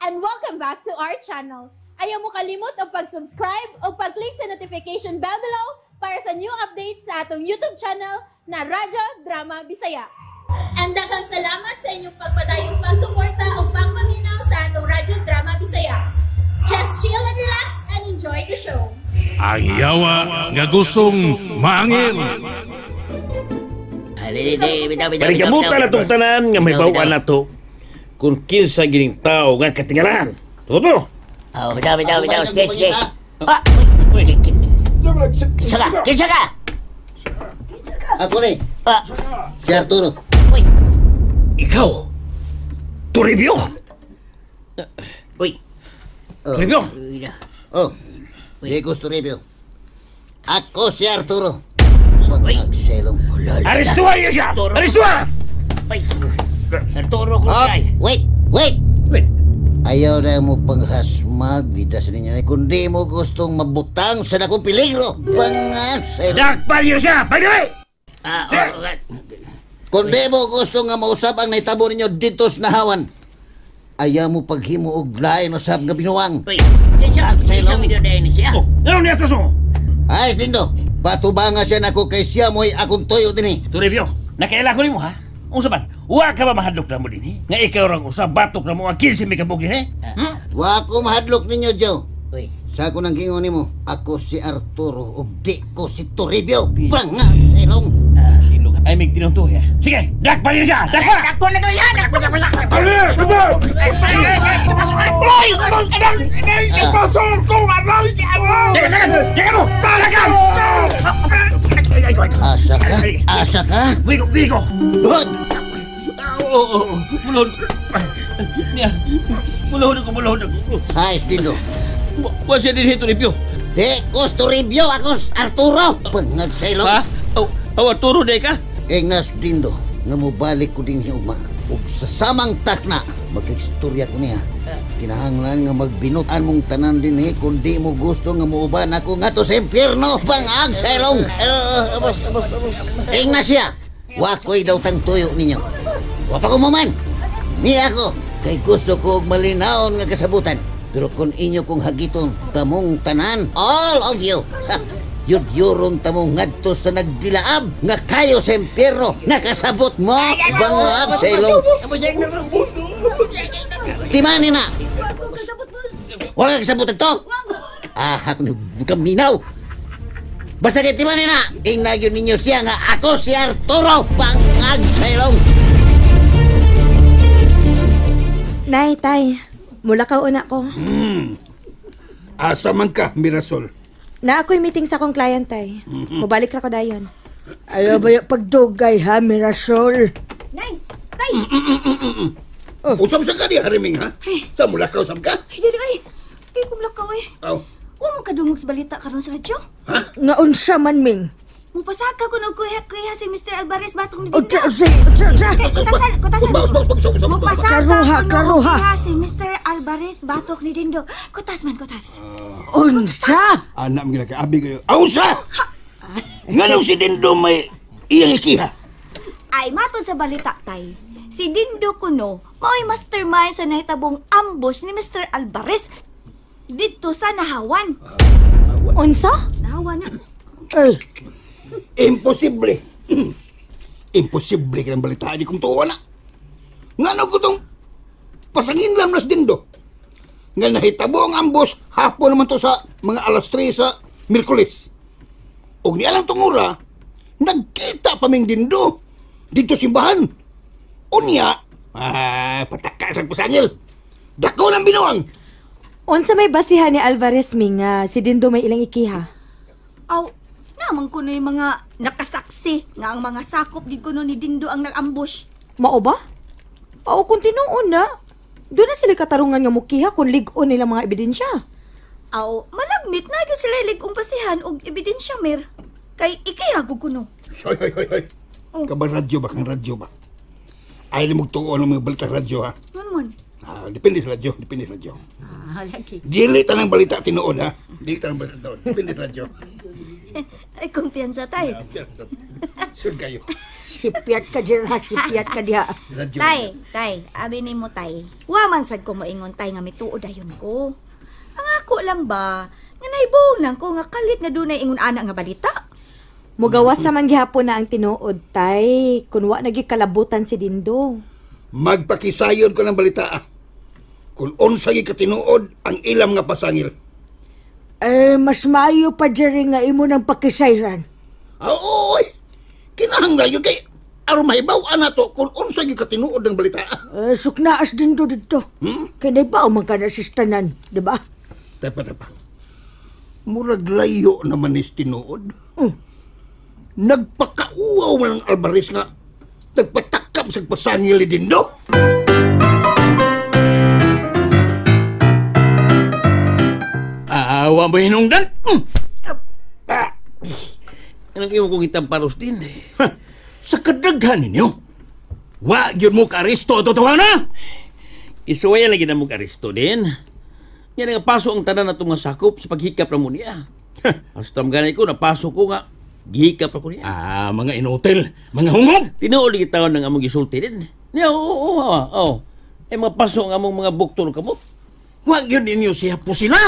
and welcome back to our channel. Ayaw mo kalimot o pag-subscribe o pag-click sa notification bell below para sa new updates sa atong YouTube channel na Radyo Drama Bisaya. And daghang salamat sa inyong pagpadayong pagsuporta o pagpaminaw sa atong Radyo Drama Bisaya. Just chill and relax and enjoy the show. Ang yawa nga gustong maangil. Parigamutan na itong tanan nga may bawaan na to kung kinsa gining tao nga katingalan. Tuto? Bitaw. Sige. Kinsa ka? Ako ni. Si Arturo. Ikaw? Toribio? Uy. Toribio? Di gusto Toribio. Ako si Arturo. Pagselong. Arestuhan niyo siya! Arestuhan! Arturo ko siya. Wait. Ayaw na mo panghasmag, bidas ninyo. Kundi mo gustong mabutang sa nakong peligro. Pangaselong. Dakpan niyo siya! Pagdali! Kundi mo gusto nga mausap ang naitabo ninyo dito sa nahawan. Ayaw mo paghimo og lain usap nga binuwang. Kinsa video dahil ni siya? Ano niya kaso? Ay, Dindo. Patubanga siya nako kay siya mo'y akong toyo din eh. Toribio, nakaila ko ni mo ha? Unsa man? Wa ka ba mahadlok na mo din eh? Nga ikaw rang usap batok na mo ang 15 may kabugin eh? Wa ko mahadlok ninyo, Joe. Uy. Sa ako nang gingon nimo, ako si Arturo ug di ko si Toribio. Pangaselong. Silog. Ay, may tinunto ya. Sige, dakpan niyo siya! Dakpan! Dakpo na to siya! Dakpo! Teka mo! Asa ka? Bigo! Hod! Mulod ako. Ay, Dindo. Wa siya din hito review. Di ko si Toribio, ako si Arturo. Pangaselong. Ha? Arturo de ka? Ignas Dindo, nga mubalik ko din hiuma. Ug sa samang takna, mag-ekstorya ko niya. Kinahanglan nga magbinutan mong tanan din kung di mo gusto nga muuban ako nga to sa impyerno, pang-agselong. Ignacia, wakoy daw tang tuyo ninyo. Wapa ko maman. Ni ako, kay gusto ko og malinaon nga kasabutan. Pero kung inyo kong hagiton, tamong tanan, all of you, yud-yurong tamong ngadto sa nagdilaab nga kayo sa impyerno nakasabot mo bangag sa ilong timani na wala kasabot ito ako nagkaminaw basta kay timani na inagyo ninyo siya nga ako si Arturo bangag sa ilong. Nay, tay, mula ka una ko. Asa man ka, Mirasol? Na ako'y meeting sa akong client, tay. Mabalik na ko dayon. Ayaw ba yung pagdugay, ha, Mirasol? Nay! Tay! Usam sa ka di, Hariming, ha? Sa mula ka, usam ka? Ay, di ko malakaw eh. Aw. Huwag mo kadungog sa balita karon sa radyo. Nga unsa man, Ming? Mupasaka ko nagkuya si Mr. Alvarez batong ni Dindo. Kay, Kutasan. Mupasaka ko Klaruha. nagkuya si Mr. Alvarez batok ni Dindo. Kutas. Unsa? Anak mga kaabi kayo. Unsa? Nganong si Dindo may iyang ikiha? Ay, matod sa balita, tay. Si Dindo kuno, mao'y mastermind sa nahitabong ambush ni Mr. Alvarez dito sa Nahawan. Unsa? Nahawan na. Ay, Imposible. Imposible ka ng balitaan di kong tuwa na. Nga ko itong pasangin lang nas Dindo. Nga nahitabo ang ambos hapon naman to sa mga alas 3 sa Mirkulis. Og ni alang tungura, nagkita pa ming Dindo dito simbahan. Unya, pataka sa pasangil. Dako ng binuang. Unsa may basihan ni Alvarez, Ming, si Dindo may ilang ikiha? Aw, naman ko na yung mga nakasaksi nga ang mga sakop di kuno ni Dindo ang nag-ambush. Mao ba? Oo, kung tinuon na. Doon na sila katarungan nga mukiha kung ligon nila mga ebidensya. Aw, malagmit na gyud sila ligong basihan og ebidensya mer. Kay ikihagog kuno. Hoy. Oh. Radyo ba? Kang radyo ba? Ay, limog tuon ng mga balita radyo, ha? Mon. Depende sa radyo. Lagi. Dili tanang balita tinuod, ha? Dili tanang balita tinuod. Depende sa radyo. Ay, kumpiyansa tayo. Sir kayo. Sipyat ka dyan ha, sipyat ka diha. Tay, abi ni mo tay. Wa man sad ko moingon tay nga mituod ayon ko. Ang ako lang ba, nga naibong lang ko nga kalit nga dunay ingon ana nga balita. Mugawas naman gihapon na ang tinuod, tay. Kung wa nagi kalabutan si Dindo. Magpakisayon ko ng balita. Kung unsay katinuod ang ilam nga pasangil. Mas maayo pa dyan nga imo ng pakisayran. Oy! Kinahanglan yun kay aron mahibaw na to kung unsay katinuod ng balita. Suknaas din do dito. Kaya ba man ka nasistanan, di ba? Tapa. Murag layo naman is tinuod. Nagpakauaw man ang Alvarez nga nagpatakap sa pasangil ni Dindo. Awa mo hinungdan? Anong iyong kong itamparos din sa kadaghan ninyo? Wa yun mo ka-aristo, totoo na? Isuwayan lagi na mo ka-aristo din. Yan ang paso ang tanan na itong sakop sa paghikap na mo niya. Hasta ganay ko, napaso ko nga, gihikap ako niya. Mga inutil, mga hungog! Tinuuli kita ng among gisulti din. Oo. Mapaso ang among mga buktor kamot. Huwag yun ninyo siya po sila.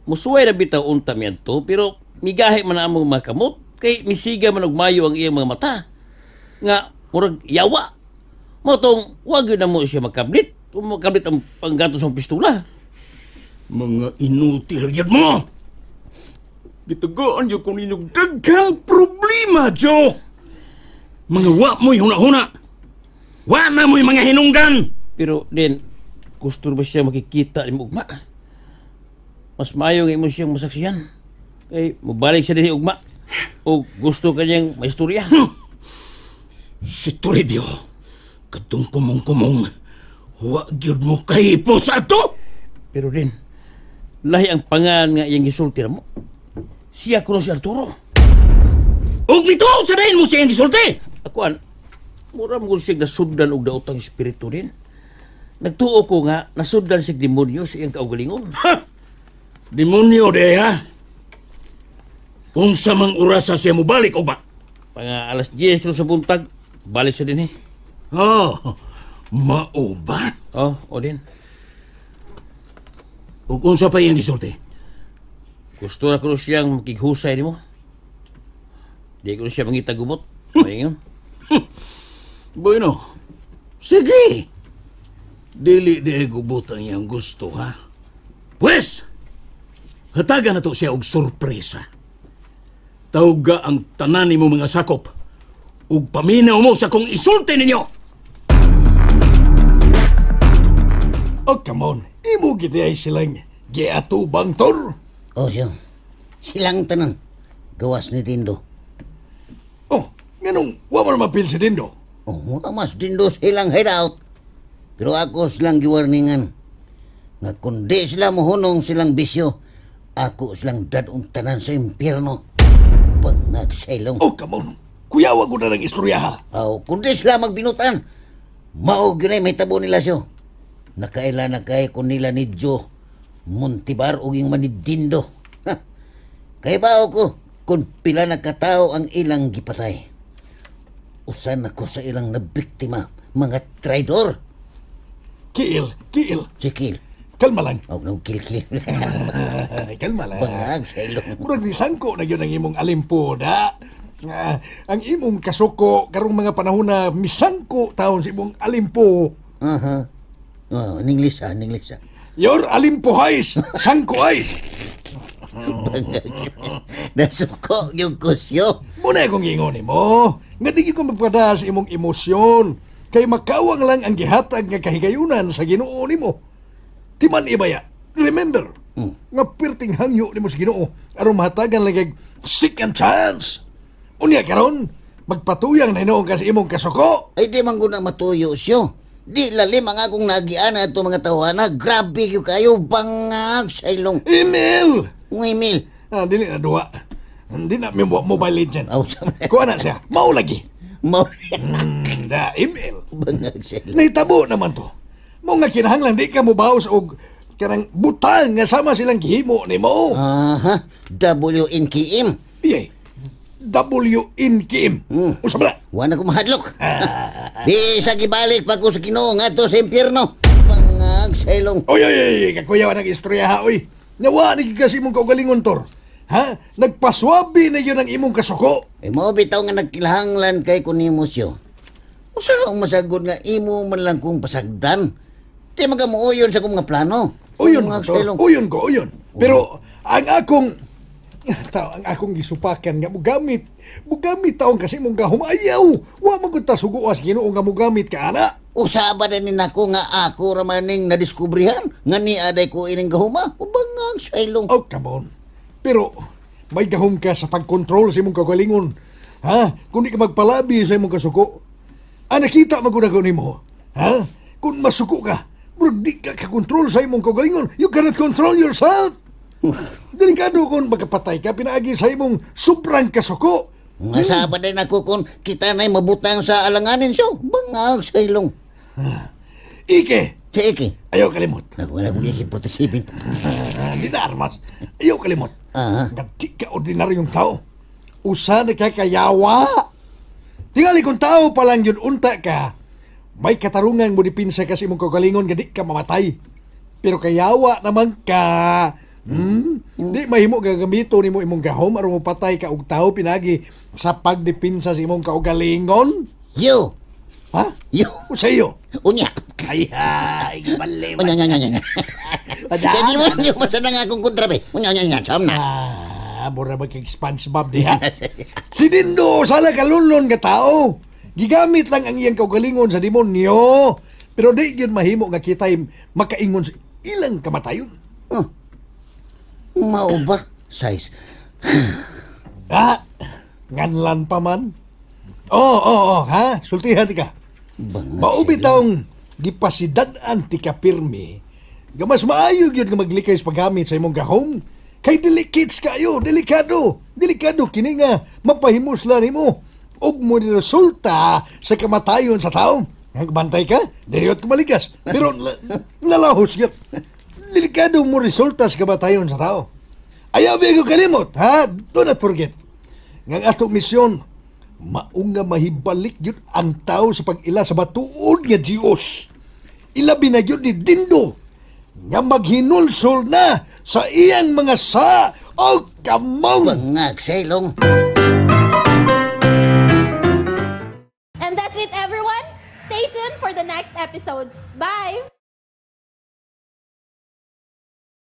Musuway na bitaw unta miyan to, pero migahe man ang among mga kamot, kay misiga man mayo ang iyang mga mata. Nga, murag yawa. Matong, huwag yun na mo siya makablit. Makablit ang panggatos ng pistula. Mga inutil yan mo! Gitagaan yun kung inyong daghang problema, Joe! Mga wa mo'y huna-huna! Wa na mo'y mga hinungdan! Pero, din, gusto ba siya makikita ni Ugma? Mas maayo nga mo siyang masaksiyan. Kaya, mabalik siya din si Ugma. O gusto kanyang maistorya. Si Toribio, katong kumong-kumong, wa gyud mo kahipo sa ato! Pero din, lahi ang pangan nga iyang gisulti mo. Siya kuno si Arturo. Og bito, sabihin mo siya iyang gisulti! Akuan, mura mo siya nasuddan og daotang espiritu din. Nagtuo ko nga, nasuddan siya demonyo sa iyang kaugalingon. Ha! Demonyo de ha? Unsa mang orasa siya mo balik o ba? Panga alas 10 sa buntag, balik siya din mao ba? O din. Ug unsa pa iyang gisulti? Gusto na ko siyang makighusay ni mo. Di ko siya mangitagumot. Mayon. Bueno, sige. Dili di gubot ang iyang gusto, ha? Pues, hatagan na to siya og sorpresa. Tawga ang tanan mo mga sakop ug paminaw mo sa kong isulti ninyo. Oh, come on. Imo gid ay silang giatubang tor. Oh, silang tanan. Gawas ni Dindo. Oh, nganong wa man mapil si Dindo? Oh, mas Dindo silang hideout. Pero ako silang giwarningan. Nga kundi sila mohunong silang bisyo, ako silang dadong tanan sa impyerno. Bangag sailong. Oh, come on. Kuyawa ko na ng istorya, ha? Oh, kundi sila magbinutan. Mao ginay may tabo nila siyo. Nakaila na kay kung nila ni Joe Montibar o yung manidindo. Kaya ba ako kung pila na katao ang ilang gipatay? Usan ako sa ilang nabiktima, mga traidor. Kiil. Si Kiil. Kalma lang. Oh, no, Kiil. Kalma lang. Bangag sa ilong. Murag ni sangko na yun ang imong alimpoda. Ang imong kasuko karong mga panahon na misangko taon sa imong alimpo. Oh, English. Your alimpo hais, sangko hais. Nasuko yung kusyo. Muna akong ingon mo. Nga di ko magpada sa imong emosyon. Kay makawang lang ang gihatag nga kahigayunan sa Ginoo nimo. Timan ibaya. Remember, nga pirting hangyo nimo sa Ginoo aron mahatagan lang second chance. Unya karon, magpatuyang na inoong kasi imong kasuko. Ay di man ko na matuyo siyo. Di lalim ang akong nagiana ito mga tawana. Grabe kayo bangag sa ilong. Email! Ng email. Dili na duwa. Hindi na may Mobile Legend. Sabi. Kuha na siya. Mao lagi. Da email. Bangag sa ilong. Naitabo naman to. Mo nga kinahanglan di ka mo bawas og kanang butang nga sama silang gihimo nimo. WNKM. Iyay. W. Kim. Usa ba? Wala ko mahadlok. Bisa gibalik pa ko sa Ginoo ngadto sa impyerno. Bangag sailong. Oy, kakuyawan ng istorya ha, oy. Nawa ni kasi imong kaugalingon, Tor. Ha? Nagpaswabi na yun ang imong kasuko. Mo bitaw nga nagkilahanglan kay Kunimusyo. Usa ang masagod nga imo man lang kong pasagdan. Di magamuoyon sa kong mga plano. Uyon Bangag ko, Tor. sailong. Uyon. Pero ang akong gisupakan nga mugamit taong kasi mong gahumayaw. Wa magud ta suguas Ginoo nga mugamit ka ana. Usaba na ni nako nga ako ramaning nadiskubrihan nga ni aday ko ining gahuma. Bangag sailong. Oh, come on. Pero may gahom ka sa pagkontrol sa imong kagalingon. Ha? Kung di ka magpalabi sa imong kasuko. Nakita maguna ko nimo. Ha? Kung masuko ka, bro, di ka kakontrol sa imong kagalingon. You cannot control yourself. Delikado kung magkapatay ka, pinaagi sa imong sobrang kasuko. Nasaba din ako kung kita na'y mabutang sa alanganin siya. Bangag sailong. Ike, Si Iki. ayaw kalimot. Wala kong ikiprotisipin. Di na armas. Ayaw kalimot. Nga di ka ordinaryong tao. Usa na ka kayawa. Tingali kung tao pa lang yun unta ka, may katarungan mo dipinsa kasi mong kagalingon nga di ka mamatay. Pero kayawa naman ka. Di mahimo gagamito ni mo imong gahom aron mo patay ka og tao pinagi sa pagdipinsa sa imong kaugalingon. Yo! Ha? Yo! Sa iyo? Unya! Ay, bali. Unya. Kaya mo niyo masana nga akong kontrabe. Unya. Saan na? Mura mag-SpongeBob diha. Si Dindo, sala kalunlon nga tao. Gigamit lang ang iyang kaugalingon sa demonyo. Pero di yun mahimo nga kita'y makaingon sa ilang kamatayon. Mao ba? Size. Nganlan pa man. Ha? Sultihan ti ka. Maubi taong gipasidadan ti ka pirmi. Gamas maayog yun nga maglikay sa paggamit sa imong gahom. Kay delikits kayo, delikado. Delikado kini nga mapahimuslan nimo. Og mo ni resulta sa kamatayon sa tao. Bantay ka, diriot ka maligas. Pero lalahos yun. Delikado mo resulta sa kamatayon sa tao. Ayaw ko kalimot, ha? Do not forget. Nga ato misyon, maunga mahibalik yun ang tao sa pag-ila sa batuod nga Diyos. Ilabi na yun ni Dindo nga maghinulsol na sa iyang mga sa o kamong. Bangag sailong. And that's it, everyone. Stay tuned for the next episodes. Bye!